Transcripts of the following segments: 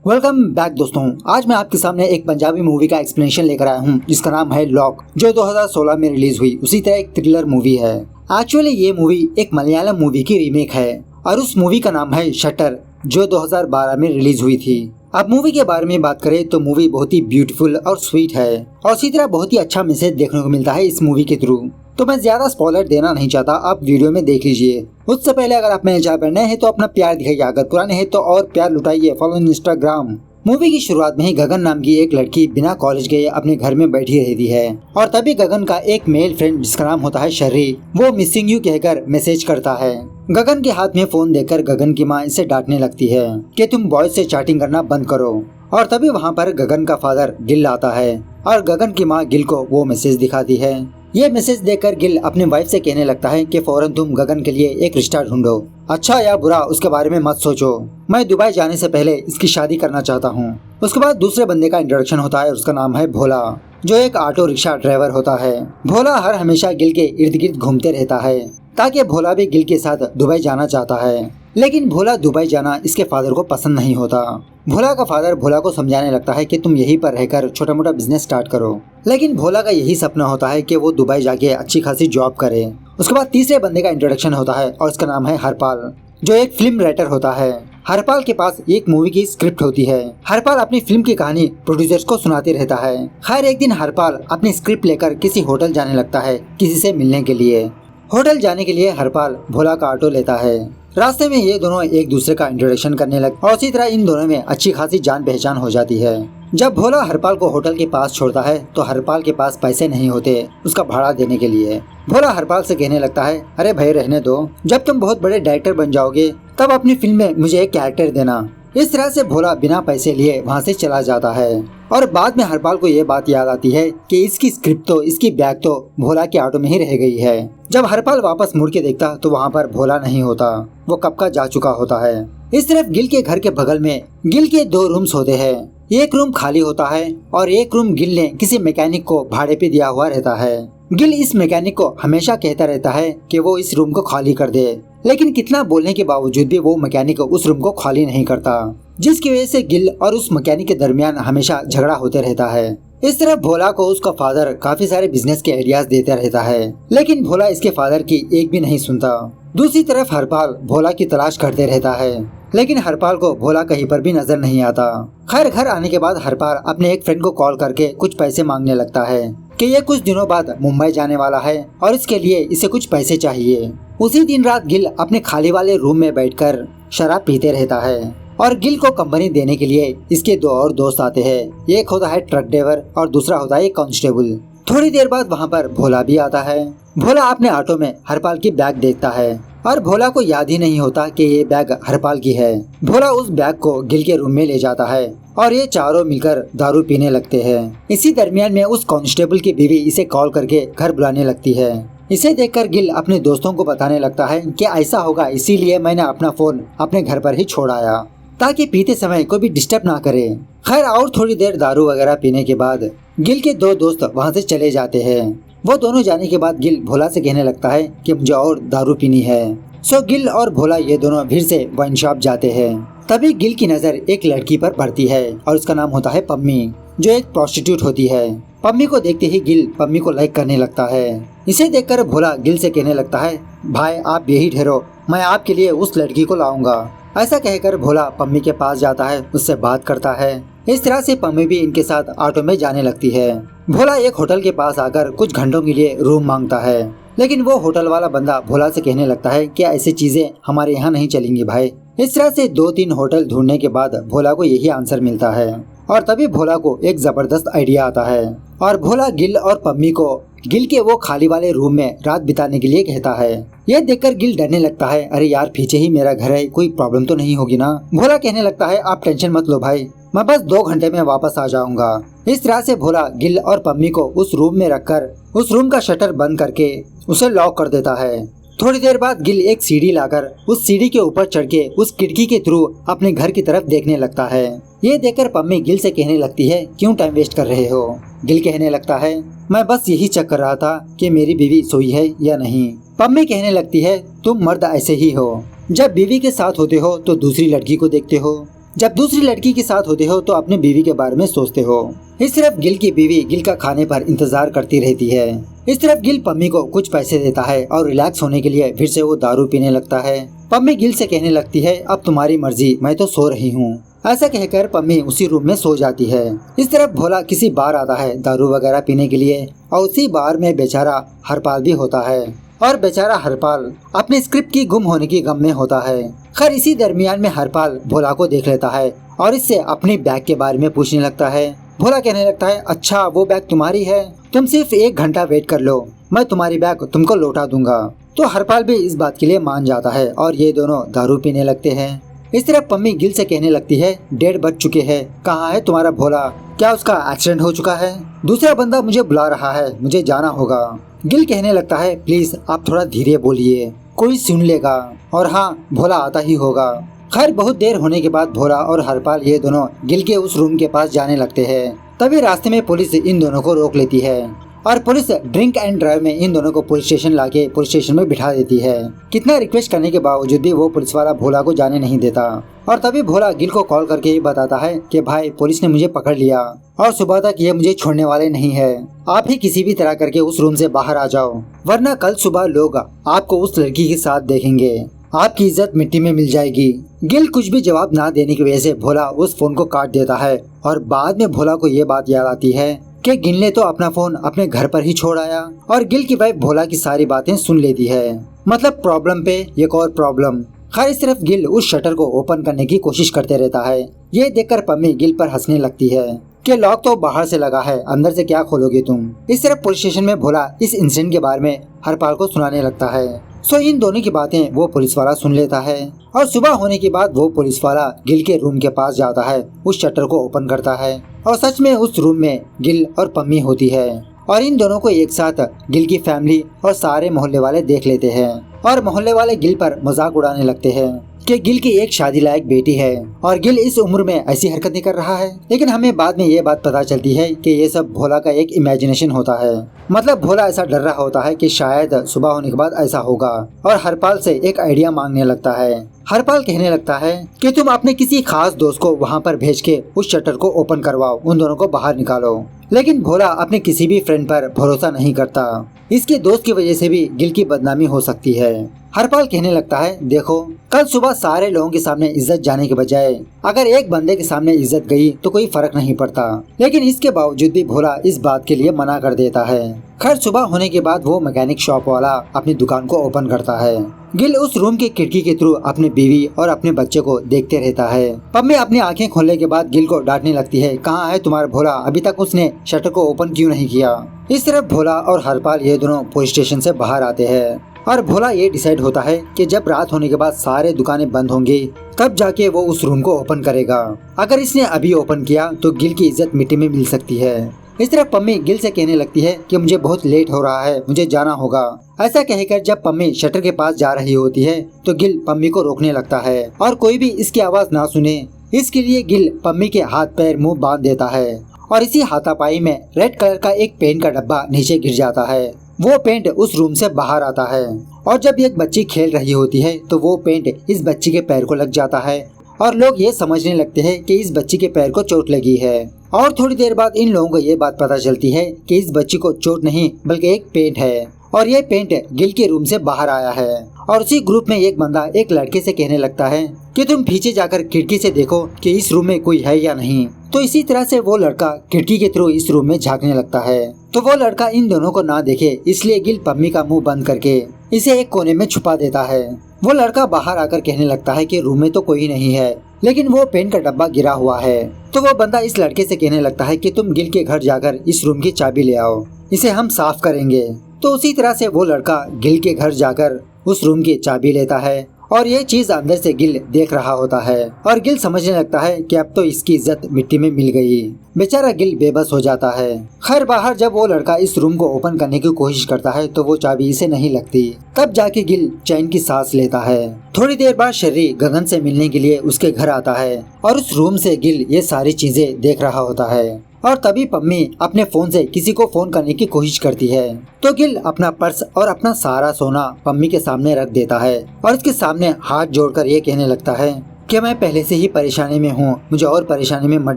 Welcome back दोस्तों। आज मैं आपके सामने एक पंजाबी मूवी का एक्सप्लेनेशन लेकर आया हूँ जिसका नाम है लॉक, जो 2016 में रिलीज हुई। उसी तरह एक थ्रिलर मूवी है। एक्चुअली ये मूवी एक मलयालम मूवी की रीमेक है और उस मूवी का नाम है शटर, जो 2012 में रिलीज हुई थी। अब मूवी के बारे में बात करें तो मूवी बहुत ही ब्यूटीफुल और स्वीट है और इसी तरह बहुत ही अच्छा मैसेज देखने को मिलता है इस मूवी के थ्रू। तो मैं ज्यादा स्पॉइलर देना नहीं चाहता, आप वीडियो में देख लीजिए। उससे पहले अगर आप मेरे चैनल पर नए हैं तो अपना प्यार दिखाइए, अगर पुराने हैं तो और प्यार लुटाइए। Follow Instagram. मूवी की शुरुआत में ही गगन नाम की एक लड़की बिना कॉलेज गए अपने घर में बैठी रहती है और तभी गगन का एक मेल फ्रेंड जिसका नाम होता है शर्री, वो मिसिंग यू कहकर मैसेज करता है। गगन के हाथ में फोन देखकर गगन की माँ इसे डांटने लगती है कि तुम बॉयज से चैटिंग करना बंद करो। और तभी वहाँ पर गगन का फादर गिल आता है और गगन की माँ गिल को वो मैसेज दिखाती है। ये मैसेज देखकर गिल अपने वाइफ से कहने लगता है कि फौरन तुम गगन के लिए एक रिश्ता ढूंढो। अच्छा या बुरा उसके बारे में मत सोचो, मैं दुबई जाने से पहले इसकी शादी करना चाहता हूँ। उसके बाद दूसरे बंदे का इंट्रोडक्शन होता है, उसका नाम है भोला, जो एक ऑटो रिक्शा ड्राइवर होता है। भोला हर हमेशा गिल के इर्द गिर्द घूमते रहता है ताकि भोला भी गिल के साथ दुबई जाना चाहता है। लेकिन भोला दुबई जाना इसके फादर को पसंद नहीं होता। भोला का फादर भोला को समझाने लगता है कि तुम यहीं पर रहकर छोटा मोटा बिजनेस स्टार्ट करो, लेकिन भोला का यही सपना होता है कि वो दुबई जाके अच्छी खासी जॉब करे। उसके बाद तीसरे बंदे का इंट्रोडक्शन होता है और उसका नाम है हरपाल, जो एक फिल्म राइटर होता है। हरपाल के पास एक मूवी की स्क्रिप्ट होती है। हरपाल अपनी फिल्म की कहानी प्रोड्यूसर्स को सुनाते रहता है। खैर एक दिन हरपाल अपनी स्क्रिप्ट लेकर किसी होटल जाने लगता है किसी से मिलने के लिए। होटल जाने के लिए हरपाल भोला का ऑटो लेता है। रास्ते में ये दोनों एक दूसरे का इंट्रोडक्शन करने लगते और इसी तरह इन दोनों में अच्छी खासी जान पहचान हो जाती है। जब भोला हरपाल को होटल के पास छोड़ता है तो हरपाल के पास पैसे नहीं होते उसका भाड़ा देने के लिए। भोला हरपाल से कहने लगता है, अरे भाई रहने दो, जब तुम बहुत बड़े डायरेक्टर बन जाओगे तब अपनी फिल्म में मुझे एक कैरेक्टर देना। इस तरह से भोला बिना पैसे लिए वहाँ से चला जाता है और बाद में हरपाल को ये बात याद आती है कि इसकी स्क्रिप्ट तो इसकी बैग तो भोला के ऑटो में ही रह गई है। जब हरपाल वापस मुड़ के देखता तो वहाँ पर भोला नहीं होता, वो कब का जा चुका होता है। इस तरफ गिल के घर के बगल में गिल के 2 रूम्स होते हैं। एक रूम खाली होता है और एक रूम गिल ने किसी मैकेनिक को भाड़े पे दिया हुआ रहता है। गिल इस मैकेनिक को हमेशा कहता रहता है कि वो इस रूम को खाली कर दे, लेकिन कितना बोलने के बावजूद भी वो मैकेनिक उस रूम को खाली नहीं करता, जिसकी वजह से गिल और उस मैकेनिक के दरमियान हमेशा झगड़ा होते रहता है। इस तरफ भोला को उसका फादर काफी सारे बिजनेस के आइडियाज देता रहता है, लेकिन भोला इसके फादर की एक भी नहीं सुनता। दूसरी तरफ हरपाल भोला की तलाश करते रहता है, लेकिन हरपाल को भोला कहीं पर भी नजर नहीं आता। खैर घर आने के बाद हरपाल अपने एक फ्रेंड को कॉल करके कुछ पैसे मांगने लगता है कि ये कुछ दिनों बाद मुंबई जाने वाला है और इसके लिए इसे कुछ पैसे चाहिए। उसी दिन रात गिल अपने खाली वाले रूम में बैठकर शराब पीते रहता है और गिल को कंपनी देने के लिए इसके 2 और दोस्त आते हैं। एक होता है ट्रक ड्राइवर और दूसरा होता है कांस्टेबल। थोड़ी देर बाद वहाँ पर भोला भी आता है। भोला अपने ऑटो में हरपाल की बैग देखता है और भोला को याद ही नहीं होता कि ये बैग हरपाल की है। भोला उस बैग को गिल के रूम में ले जाता है और ये चारों मिलकर दारू पीने लगते हैं। इसी दरमियान में उस कांस्टेबल की बीवी इसे कॉल करके घर बुलाने लगती है। इसे देखकर गिल अपने दोस्तों को बताने लगता है कि ऐसा होगा, इसीलिए मैंने अपना फोन अपने घर पर ही छोड़ आया ताकि पीते समय कोई भी डिस्टर्ब ना करे। खैर और थोड़ी देर दारू वगैरह पीने के बाद गिल के 2 दोस्त वहाँ से चले जाते हैं। वो दोनों जाने के बाद गिल भोला से कहने लगता है कि मुझे और दारू पीनी है। सो गिल और भोला ये दोनों फिर से वाइन शॉप जाते हैं। तभी गिल की नजर एक लड़की पर पड़ती है और उसका नाम होता है पम्मी, जो एक प्रोस्टिट्यूट होती है। पम्मी को देखते ही गिल पम्मी को लाइक करने लगता है। इसे देखकर भोला गिल से कहने लगता है, भाई आप यही ठहरो, मैं आपके लिए उस लड़की को लाऊंगा। ऐसा कहकर भोला पम्मी के पास जाता है, उससे बात करता है। इस तरह से पम्मी भी इनके साथ ऑटो में जाने लगती है। भोला एक होटल के पास आकर कुछ घंटों के लिए रूम मांगता है, लेकिन वो होटल वाला बंदा भोला से कहने लगता है कि ऐसी चीजें हमारे यहाँ नहीं चलेंगी भाई। इस तरह से 2-3 होटल ढूंढने के बाद भोला को यही आंसर मिलता है और तभी भोला को एक जबरदस्त आइडिया आता है और भोला गिल और पम्मी को गिल के वो खाली वाले रूम में रात बिताने के लिए कहता है। यह देखकर गिल डरने लगता है, अरे यार पीछे ही मेरा घर है, कोई प्रॉब्लम तो नहीं होगी ना। भोला कहने लगता है, आप टेंशन मत लो भाई, मैं बस 2 घंटे में वापस आ जाऊंगा। इस तरह से भोला गिल और पम्मी को उस रूम में रखकर उस रूम का शटर बंद करके उसे लॉक कर देता है। थोड़ी देर बाद गिल एक सीढ़ी लाकर उस सीढ़ी के ऊपर चढ़ के उस खिड़की के थ्रू अपने घर की तरफ देखने लगता है। ये देखकर पम्मी गिल से कहने लगती है, क्यों टाइम वेस्ट कर रहे हो। गिल कहने लगता है, मैं बस यही चेक कर रहा था कि मेरी बीवी सोई है या नहीं। पम्मी कहने लगती है, तुम मर्द ऐसे ही हो, जब बीवी के साथ होते हो तो दूसरी लड़की को देखते हो, जब दूसरी लड़की के साथ होते हो तो अपने बीवी के बारे में सोचते हो। इस तरफ गिल की बीवी गिल का खाने पर इंतजार करती रहती है। इस तरफ गिल पम्मी को कुछ पैसे देता है और रिलैक्स होने के लिए फिर से वो दारू पीने लगता है। पम्मी गिल से कहने लगती है, अब तुम्हारी मर्जी, मैं तो सो रही हूँ। ऐसा कहकर पम्मी उसी रूम में सो जाती है। इस तरफ भोला किसी बार आता है दारू वगैरह पीने के लिए और उसी बार में बेचारा हरपाल भी होता है और बेचारा हरपाल अपने स्क्रिप्ट की गुम होने की गम में होता है। खैर इसी दरमियान में हरपाल भोला को देख लेता है और इससे अपनी बैग के बारे में पूछने लगता है। भोला कहने लगता है, अच्छा वो बैग तुम्हारी है, तुम सिर्फ 1 घंटा वेट कर लो, मैं तुम्हारी बैग तुमको लौटा दूंगा। तो हरपाल भी इस बात के लिए मान जाता है और ये दोनों दारू पीने लगते हैं। इस तरह पम्मी गिल से कहने लगती है, 1:30 बज चुके हैं, कहाँ है तुम्हारा भोला, क्या उसका एक्सीडेंट हो चुका है? दूसरा बंदा मुझे बुला रहा है, मुझे जाना होगा। गिल कहने लगता है, प्लीज आप थोड़ा धीरे बोलिए, कोई सुन लेगा और हाँ भोला आता ही होगा। खैर बहुत देर होने के बाद भोला और हरपाल ये दोनों गिल के उस रूम के पास जाने लगते हैं। तभी रास्ते में पुलिस इन दोनों को रोक लेती है और पुलिस ड्रिंक एंड ड्राइव में इन दोनों को पुलिस स्टेशन लाके पुलिस स्टेशन में बिठा देती है। कितना रिक्वेस्ट करने के बावजूद भी वो पुलिस वाला भोला को जाने नहीं देता और तभी भोला गिल को कॉल करके बताता है कि भाई पुलिस ने मुझे पकड़ लिया और सुबह तक ये मुझे छोड़ने वाले नहीं है, आप ही किसी भी तरह करके उस रूम से बाहर आ जाओ, वरना कल सुबह लोग आपको उस लड़की के साथ देखेंगे, आपकी इज्जत मिट्टी में मिल जाएगी। गिल कुछ भी जवाब ना देने की वजह से भोला उस फोन को काट देता है और बाद में भोला को ये बात याद आती है कि गिल ने तो अपना फोन अपने घर पर ही छोड़ आया और गिल की वाइफ भोला की सारी बातें सुन लेती है। मतलब प्रॉब्लम पे एक और प्रॉब्लम। खैर इस तरफ गिल उस शटर को ओपन करने की कोशिश करते रहता है। ये देखकर पम्मी गिल पर हंसने लगती है कि लॉक तो बाहर से लगा है, अंदर से क्या खोलोगे तुम। इस तरफ पुलिस स्टेशन में भोला इस इंसिडेंट के बारे में हरपाल को सुनाने लगता है। सो इन दोनों की बातें वो पुलिस वाला सुन लेता है और सुबह होने के बाद वो पुलिस वाला गिल के रूम के पास जाता है, उस शटर को ओपन करता है और सच में उस रूम में गिल और पम्मी होती है और इन दोनों को एक साथ गिल की फैमिली और सारे मोहल्ले वाले देख लेते हैं और मोहल्ले वाले गिल पर मजाक उड़ाने लगते हैं कि गिल की एक शादी लायक बेटी है और गिल इस उम्र में ऐसी हरकतें कर रहा है। लेकिन हमें बाद में ये बात पता चलती है कि ये सब भोला का एक इमेजिनेशन होता है। मतलब भोला ऐसा डर रहा होता है कि शायद सुबह होने के बाद ऐसा होगा और हरपाल से एक आइडिया मांगने लगता है। हरपाल कहने लगता है कि तुम अपने किसी खास दोस्त को वहाँ पर भेज के उस शटर को ओपन करवाओ, उन दोनों को बाहर निकालो। लेकिन भोला अपने किसी भी फ्रेंड पर भरोसा नहीं करता, इसके दोस्त की वजह से भी गिल की बदनामी हो सकती है। हरपाल कहने लगता है, देखो कल सुबह सारे लोगों के सामने इज्जत जाने के बजाय अगर एक बंदे के सामने इज्जत गई तो कोई फर्क नहीं पड़ता। लेकिन इसके बावजूद भी भोला इस बात के लिए मना कर देता है। खैर सुबह होने के बाद वो मैकेनिक शॉप वाला अपनी दुकान को ओपन करता है। गिल उस रूम की खिड़की के थ्रू अपने बीवी और अपने बच्चे को देखते रहता है। पम्मी अपनी आंखें खोलने के बाद गिल को डांटने लगती है, कहाँ है तुम्हारा भोला, अभी तक उसने शटर को ओपन क्यों नहीं किया। इस तरफ भोला और हरपाल ये दोनों पुलिस स्टेशन से बाहर आते हैं और भोला ये डिसाइड होता है कि जब रात होने के बाद सारे दुकानें बंद होंगी तब जाके वो उस रूम को ओपन करेगा। अगर इसने अभी ओपन किया तो गिल की इज्जत मिट्टी में मिल सकती है। इस तरह पम्मी गिल से कहने लगती है कि मुझे बहुत लेट हो रहा है, मुझे जाना होगा। ऐसा कहकर जब पम्मी शटर के पास जा रही होती है तो गिल पम्मी को रोकने लगता है और कोई भी इसकी आवाज ना सुने इसके लिए गिल पम्मी के हाथ पैर मुंह बांध देता है और इसी हाथापाई में रेड कलर का एक पेंट का डब्बा नीचे गिर जाता है। वो पेंट उस रूम से बाहर आता है और जब एक बच्ची खेल रही होती है तो वो पेंट इस बच्ची के पैर को लग जाता है और लोग ये समझने लगते हैं कि इस बच्ची के पैर को चोट लगी है। और थोड़ी देर बाद इन लोगों को ये बात पता चलती है कि इस बच्ची को चोट नहीं बल्कि एक पेंट है और ये पेंट गिल के रूम से बाहर आया है। और उसी ग्रुप में एक बंदा एक लड़के से कहने लगता है कि तुम पीछे जाकर खिड़की से देखो कि इस रूम में कोई है या नहीं। तो इसी तरह से वो लड़का खिड़की के थ्रू इस रूम में झांकने लगता है। तो वो लड़का इन दोनों को ना देखे इसलिए गिल पम्मी का मुंह बंद करके इसे एक कोने में छुपा देता है। वो लड़का बाहर आकर कहने लगता है कि रूम में तो कोई नहीं है लेकिन वो पेन का डब्बा गिरा हुआ है। तो वो बंदा इस लड़के से कहने लगता है कि तुम गिल के घर जाकर इस रूम की चाबी ले आओ, इसे हम साफ करेंगे। तो उसी तरह से वो लड़का गिल के घर जाकर उस रूम की चाबी लेता है और ये चीज अंदर से गिल देख रहा होता है और गिल समझने लगता है कि अब तो इसकी इज्जत मिट्टी में मिल गई। बेचारा गिल बेबस हो जाता है। खैर बाहर जब वो लड़का इस रूम को ओपन करने की कोशिश करता है तो वो चाबी इसे नहीं लगती। तब जाके गिल चैन की सांस लेता है। थोड़ी देर बाद शर्री गगन से मिलने के लिए उसके घर आता है और उस रूम से गिल ये सारी चीजें देख रहा होता है। और तभी पम्मी अपने फोन से किसी को फोन करने की कोशिश करती है तो गिल अपना पर्स और अपना सारा सोना पम्मी के सामने रख देता है और इसके सामने हाथ जोड़कर ये कहने लगता है, कि मैं पहले से ही परेशानी में हूँ, मुझे और परेशानी में मत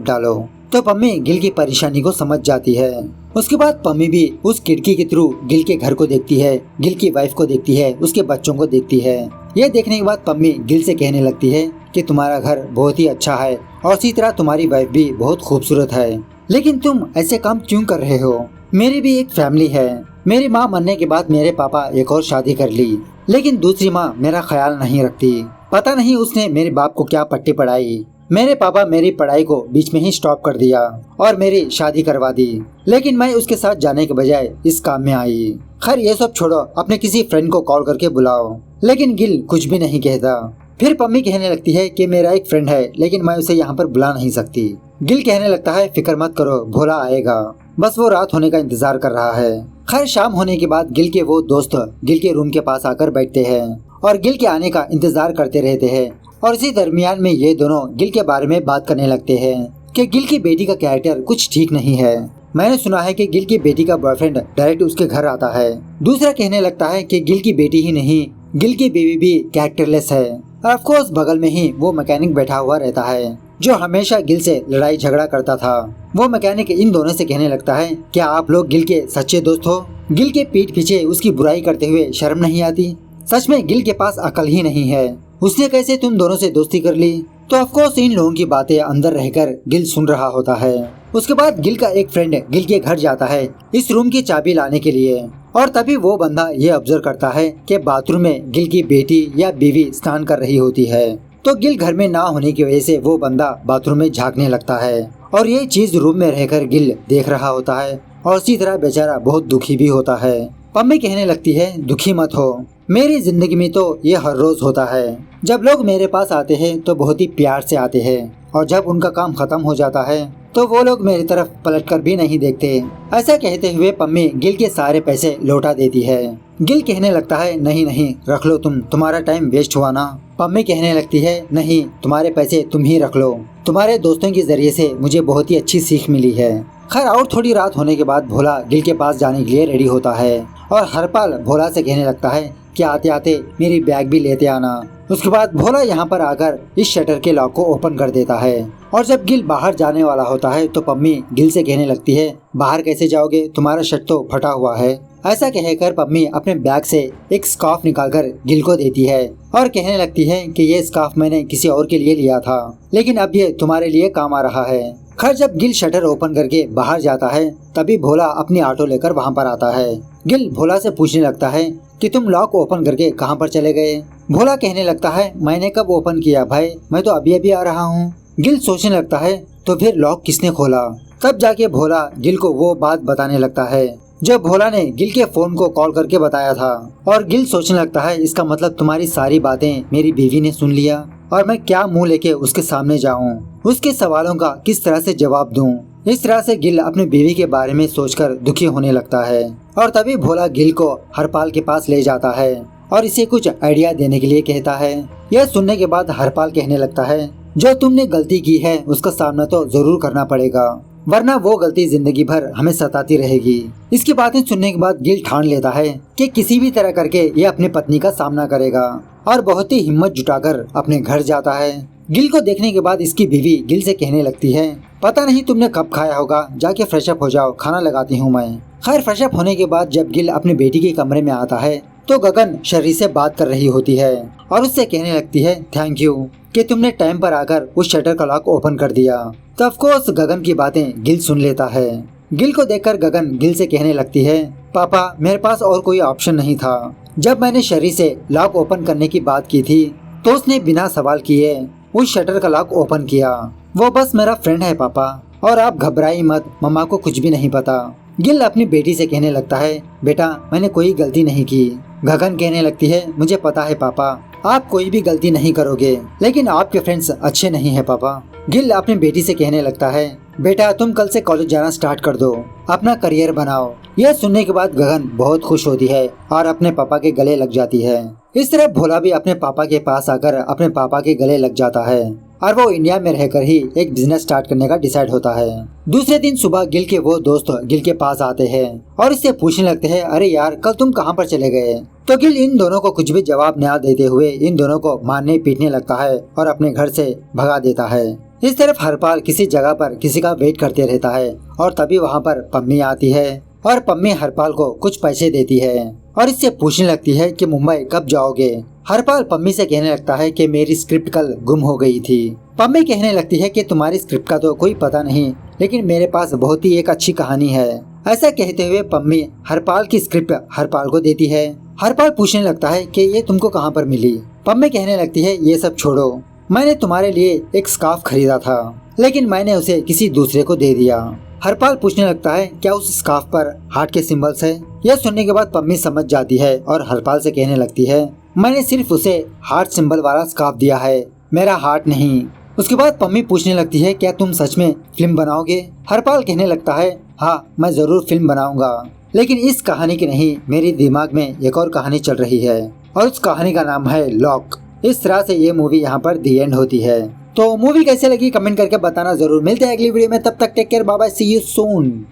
डालो। तो पम्मी गिल की परेशानी को समझ जाती है। उसके बाद पम्मी भी उस खिड़की के थ्रू गिल के घर को देखती है, गिल की वाइफ को देखती है, उसके बच्चों को देखती है। ये देखने के बाद पम्मी गिल से कहने लगती है कि तुम्हारा घर बहुत ही अच्छा है और इसी तरह तुम्हारी वाइफ भी बहुत खूबसूरत है, लेकिन तुम ऐसे काम क्यों कर रहे हो? मेरी भी एक फैमिली है। मेरी माँ मरने के बाद मेरे पापा एक और शादी कर ली, लेकिन दूसरी माँ मेरा ख्याल नहीं रखती। पता नहीं उसने मेरे बाप को क्या पट्टी पढ़ाई। मेरे पापा मेरी पढ़ाई को बीच में ही स्टॉप कर दिया और मेरी शादी करवा दी, लेकिन मैं उसके साथ जाने के बजाय इस काम में आई। खैर ये सब छोड़ो, अपने किसी फ्रेंड को कॉल करके बुलाओ। लेकिन गिल कुछ भी नहीं कहता। फिर पम्मी कहने लगती है कि मेरा एक फ्रेंड है, लेकिन मैं उसे यहाँ पर बुला नहीं सकती। गिल कहने लगता है फिक्र मत करो, भोला आएगा, बस वो रात होने का इंतजार कर रहा है। खैर शाम होने के बाद गिल के वो दोस्त गिल के रूम के पास आकर बैठते हैं और गिल के आने का इंतजार करते रहते हैं। और इसी दरमियान में ये दोनों गिल के बारे में बात करने लगते हैं कि गिल की बेटी का कैरेक्टर कुछ ठीक नहीं है। मैंने सुना है कि गिल की बेटी का बॉयफ्रेंड डायरेक्ट उसके घर आता है। दूसरा कहने लगता है कि गिल की बेटी ही नहीं, गिल की बेबी भी कैरेक्टरलेस है। ऑफ कोर्स बगल में ही वो मैकेनिक बैठा हुआ रहता है जो हमेशा गिल से लड़ाई झगड़ा करता था। वो मैकेनिक इन दोनों से कहने लगता है क्या आप लोग गिल के सच्चे दोस्त हो? गिल के पीठ पीछे उसकी बुराई करते हुए शर्म नहीं आती? सच में गिल के पास अकल ही नहीं है, उसने कैसे तुम दोनों से दोस्ती कर ली? तो ऑफ कोर्स इन लोगों की बातें अंदर रहकर गिल सुन रहा होता है। उसके बाद गिल का एक फ्रेंड गिल के घर जाता है इस रूम की चाबी लाने के लिए, और तभी वो बंदा ये ऑब्जर्व करता है कि बाथरूम में गिल की बेटी या बीवी स्नान कर रही होती है। तो गिल घर में ना होने की वजह से वो बंदा बाथरूम में झांकने लगता है और ये चीज रूम में रहकर गिल देख रहा होता है और इसी तरह बेचारा बहुत दुखी भी होता है। पम्मी कहने लगती है दुखी मत हो, मेरी जिंदगी में तो ये हर रोज होता है। जब लोग मेरे पास आते हैं तो बहुत ही प्यार से आते हैं और जब उनका काम खत्म हो जाता है तो वो लोग मेरी तरफ पलटकर भी नहीं देखते। ऐसा कहते हुए पम्मी गिल के सारे पैसे लौटा देती है। गिल कहने लगता है नहीं नहीं रख लो, तुम्हारा टाइम वेस्ट हुआ ना। पम्मी कहने लगती है नहीं, तुम्हारे पैसे तुम ही रख लो, तुम्हारे दोस्तों के जरिए से मुझे बहुत ही अच्छी सीख मिली है। खैर और थोड़ी रात होने के बाद भोला गिल के पास जाने के लिए रेडी होता है और हरपाल भोला से कहने लगता है कि आते आते मेरी बैग भी लेते आना। उसके बाद भोला यहाँ पर आकर इस शटर के लॉक को ओपन कर देता है और जब गिल बाहर जाने वाला होता है तो पम्मी गिल से कहने लगती है बाहर कैसे जाओगे, तुम्हारा शर्ट तो फटा हुआ है। ऐसा कहकर पम्मी अपने बैग से एक स्कार्फ निकालकर गिल को देती है और कहने लगती है कि ये स्कार्फ मैंने किसी और के लिए लिया था, लेकिन अब ये तुम्हारे लिए काम आ रहा है। खैर जब गिल शटर ओपन करके बाहर जाता है तभी भोला अपनी ऑटो लेकर वहाँ पर आता है। गिल भोला से पूछने लगता है कि तुम लॉक ओपन करके कहाँ पर चले गए? भोला कहने लगता है मैंने कब ओपन किया भाई, मैं तो अभी अभी आ रहा हूँ। गिल सोचने लगता है तो फिर लॉक किसने खोला? तब जाके भोला गिल को वो बात बताने लगता है जो भोला ने गिल के फोन को कॉल करके बताया था। और गिल सोचने लगता है इसका मतलब तुम्हारी सारी बातें मेरी बीवी ने सुन लिया और मैं क्या मुंह लेके उसके सामने जाऊं, उसके सवालों का किस तरह से जवाब दूं। इस तरह से गिल अपनी बीवी के बारे में सोचकर दुखी होने लगता है और तभी भोला गिल को हरपाल के पास ले जाता है और इसे कुछ आइडिया देने के लिए कहता है। यह सुनने के बाद हरपाल कहने लगता है जो तुमने गलती की है उसका सामना तो जरूर करना पड़ेगा, वरना वो गलती जिंदगी भर हमें सताती रहेगी। इसकी बातें सुनने के बाद गिल ठान लेता है कि किसी भी तरह करके ये अपनी पत्नी का सामना करेगा और बहुत ही हिम्मत जुटाकर अपने घर जाता है। गिल को देखने के बाद इसकी बीवी गिल से कहने लगती है पता नहीं तुमने कब खाया होगा, जाके फ्रेश अप हो जाओ, खाना लगाती हूँ मैं। खैर फ्रेश अप होने के बाद जब गिल अपनी बेटी के कमरे में आता है तो गगन शर्री से बात कर रही होती है और उससे कहने लगती है थैंक यू कि तुमने टाइम पर आकर उस शटर का लॉक ओपन कर दिया। तो ऑफ कोर्स गगन की बातें गिल सुन लेता है। गिल को देखकर गगन गिल से कहने लगती है पापा मेरे पास और कोई ऑप्शन नहीं था। जब मैंने शर्री से लॉक ओपन करने की बात की थी तो उसने बिना सवाल किए उस शटर का लॉक ओपन किया। वो बस मेरा फ्रेंड है पापा, और आप घबराई मत, मम्मा को कुछ भी नहीं पता। गिल अपनी बेटी से कहने लगता है बेटा मैंने कोई गलती नहीं की। गगन कहने लगती है मुझे पता है पापा, आप कोई भी गलती नहीं करोगे, लेकिन आपके फ्रेंड्स अच्छे नहीं हैं पापा। गिल अपनी बेटी से कहने लगता है बेटा तुम कल से कॉलेज जाना स्टार्ट कर दो, अपना करियर बनाओ। यह सुनने के बाद गगन बहुत खुश होती है और अपने पापा के गले लग जाती है। इस तरह भोला भी अपने पापा के पास आकर अपने पापा के गले लग जाता है। और वो इंडिया में रहकर ही एक बिजनेस स्टार्ट करने का डिसाइड होता है। दूसरे दिन सुबह गिल के वो दोस्त गिल के पास आते हैं और इससे पूछने लगते हैं, अरे यार कल तुम कहाँ पर चले गए? तो गिल इन दोनों को कुछ भी जवाब न देते हुए इन दोनों को मारने पीटने लगता है और अपने घर से भगा देता है। इस तरफ हरपाल किसी जगह पर किसी का वेट करते रहता है और तभी वहाँ पर पम्मी आती है और पम्मी हरपाल को कुछ पैसे देती है और इससे पूछने लगती है कि मुंबई कब जाओगे? हरपाल पम्मी से कहने लगता है कि मेरी स्क्रिप्ट कल गुम हो गई थी। पम्मी कहने लगती है कि तुम्हारी स्क्रिप्ट का तो कोई पता नहीं, लेकिन मेरे पास बहुत ही एक अच्छी कहानी है। ऐसा कहते हुए पम्मी हरपाल की स्क्रिप्ट हरपाल को देती है। हरपाल पूछने लगता है कि ये तुमको कहाँ पर मिली? पम्मी कहने लगती है, ये सब छोड़ो, मैंने तुम्हारे लिए एक स्कार्फ खरीदा था, लेकिन मैंने उसे किसी दूसरे को दे दिया। हरपाल पूछने लगता है, क्या उस स्कार्फ पर हार्ट के सिंबल्स है? यह सुनने के बाद पम्मी समझ जाती है और हरपाल से कहने लगती है, मैंने सिर्फ उसे हार्ट सिंबल वाला स्कार्फ दिया है, मेरा हार्ट नहीं। उसके बाद पम्मी पूछने लगती है, क्या तुम सच में फिल्म बनाओगे? हरपाल कहने लगता है, हाँ मैं जरूर फिल्म बनाऊंगा, लेकिन इस कहानी की नहीं, मेरे दिमाग में एक और कहानी चल रही है और उस कहानी का नाम है लॉक। इस तरह से ये मूवी यहाँ पर दी एंड होती है। तो मूवी कैसे लगी कमेंट करके बताना जरूर। मिलते हैं अगली वीडियो में, तब तक take care, bye bye, see you soon.